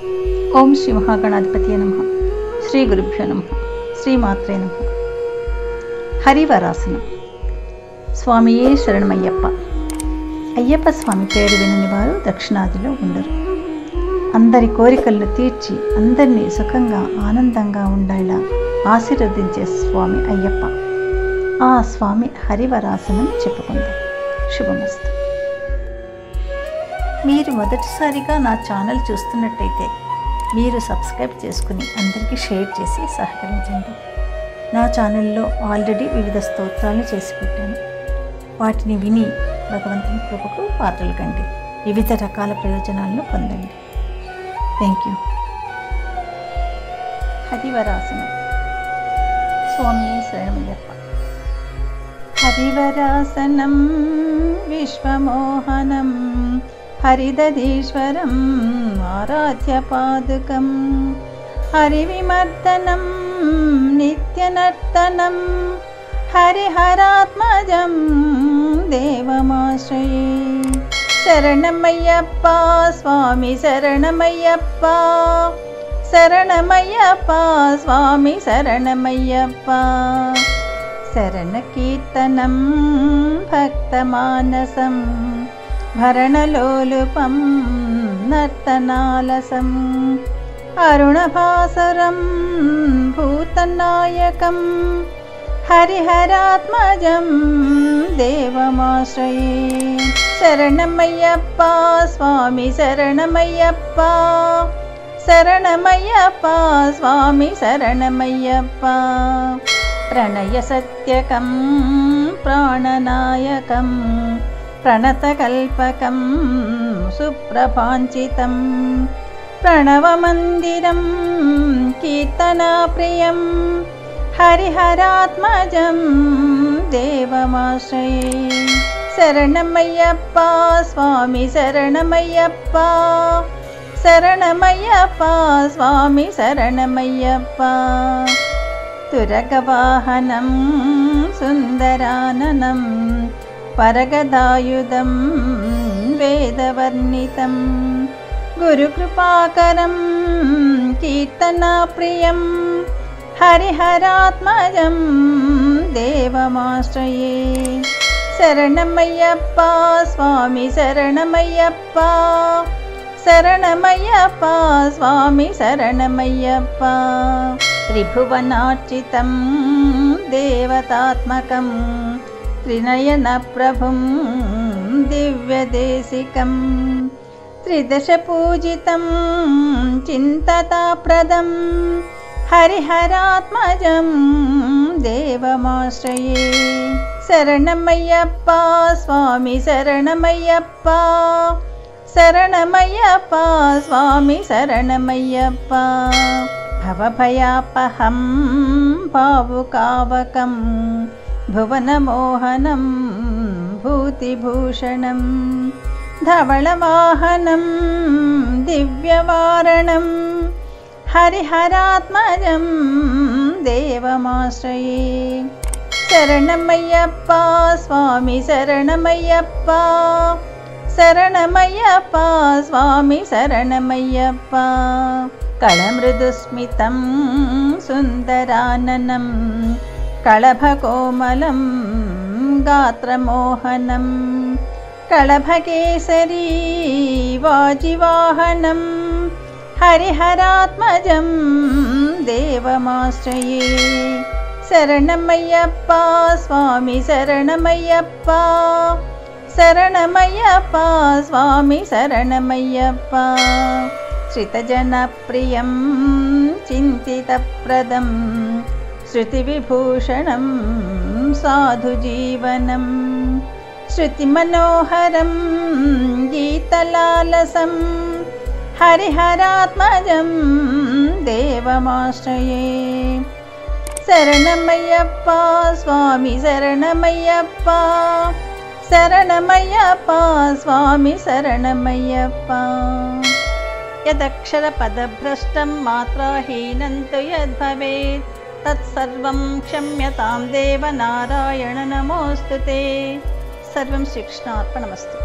ఓం శ్రీ మహాగణాధిపతియే నమః. శ్రీ గురుభ్యో నమః. శ్రీమాత్రే నమః. హరివరాసనం. స్వామియే శరణమయ్యప్ప. అయ్యప్ప స్వామి పేరు వినని వారు దక్షిణాదిలో ఉండరు. అందరి కోరికలను తీర్చి అందరినీ సుఖంగా ఆనందంగా ఉండేలా ఆశీర్వదించే స్వామి అయ్యప్ప. ఆ స్వామి హరివరాసనం చెప్పుకుందాం. శుభమస్తు. మీరు మొదటిసారిగా నా ఛానల్ చూస్తున్నట్టయితే మీరు సబ్స్క్రైబ్ చేసుకుని అందరికీ షేర్ చేసి సహకరించండి. నా ఛానల్లో ఆల్రెడీ వివిధ స్తోత్రాలను చేసి పెట్టాను. వాటిని విని భగవంతుని కృపకు పాత్రలు కండి. వివిధ రకాల ప్రయోజనాలను పొందండి. Thank you. హరివరాసనం. స్వామి శరణమయ్యప్ప. హరివరాసనం విశ్వమోహనం హరిదధీశ్వరం ఆరాధ్యపాదుకం హరివిమర్దనం నిత్యనర్తనం హరిహరాత్మజం దేవమాశ్రయే. శరణమయ్యప్ప స్వామి శరణమయ్యప్ప. శరణమయ్యప్ప స్వామి శరణమయ్యప్ప. శరణకీర్తనం భక్తమానసం భరణలోలుపం నర్తనాలసం అరుణభాసరం భూతనాయకం హరిహరాత్మజం దేవమాశ్రయే. శరణమయ్యప్ప స్వామి శరణమయ్యప్ప. శరణమయ్యప్ప స్వామి శరణమయ్యప్ప. ప్రణయ సత్యకం ప్రాణనాయకం ప్రణతకల్పకం సుప్రభాంచితం ప్రణవమందిరం కీర్తనాప్రియం హరిహరాత్మజం దేవమాశ్రయే. శరణమయ్యప్ప స్వామి శరణమయ్యప్ప. శరణమయ్యప్ప స్వామి శరణమయ్యప్ప. తురగవాహనం సుందరాననం పరగదాయుధం వేదవర్ణితం గురుకృపాకరం కీర్తనాప్రియం హరిహరాత్మజం దేవమాశ్రయే. శరణమయ్యప్ప స్వామి శరణమయ్యప్ప. శరణమయ్యప్ప స్వామి శరణమయ్యప్ప. త్రిభువనార్చితం దేవతాత్మకం త్రినయన ప్రభుం దివ్యదేశికం త్రిదశ పూజితం చింతతాప్రదం హరిహరాత్మజం దేవమాశ్రయే. శరణమయ్యప్ప స్వామి శరణమయ్యప్ప. శరణమయ్యప్ప స్వామి శరణమయ్యప్ప. భవభయాపహం భావుకావకం భువనమోహనం భూతిభూషణం ధవళవాహనం దివ్యవారణం హరిహరాత్మజం దేవమాశ్రయే. శరణమయ్యప్ప స్వామి శరణమయ్యప్ప. శరణమయ్యప్ప స్వామి శరణమయ్యప్ప. కళమృదుస్మితం సుందరాననం కళభకోమలం గాత్రమోహనం కళభకేసరీ వాజివాహనం హరిహరాత్మజం దేవమాశ్రయే. శరణమయ్యప్ప స్వామి శరణమయ్యప్ప. శరణమయ్యప్ప స్వామి శరణమయ్యప్ప. శ్రితజనప్రియం చింతితప్రదం శృతివిభూషణం సాధుజీవనం శృతిమనోహరం గీతలాలసం హరిహరాత్మజం దేవమాశ్రయే. శరణమయ్యప్ప స్వామి శరణమయ్యప్ప. శరణమయ్యప్ప స్వామి శరణమయ్యప్ప. యదక్షరపదభ్రష్టం మాత్రాహీనం తు యద్భవేత్ తత్సర్వం క్షమ్యతాం దేవ నారాయణ నమోస్తుతే. సర్వం శ్రీకృష్ణార్పణమస్తు.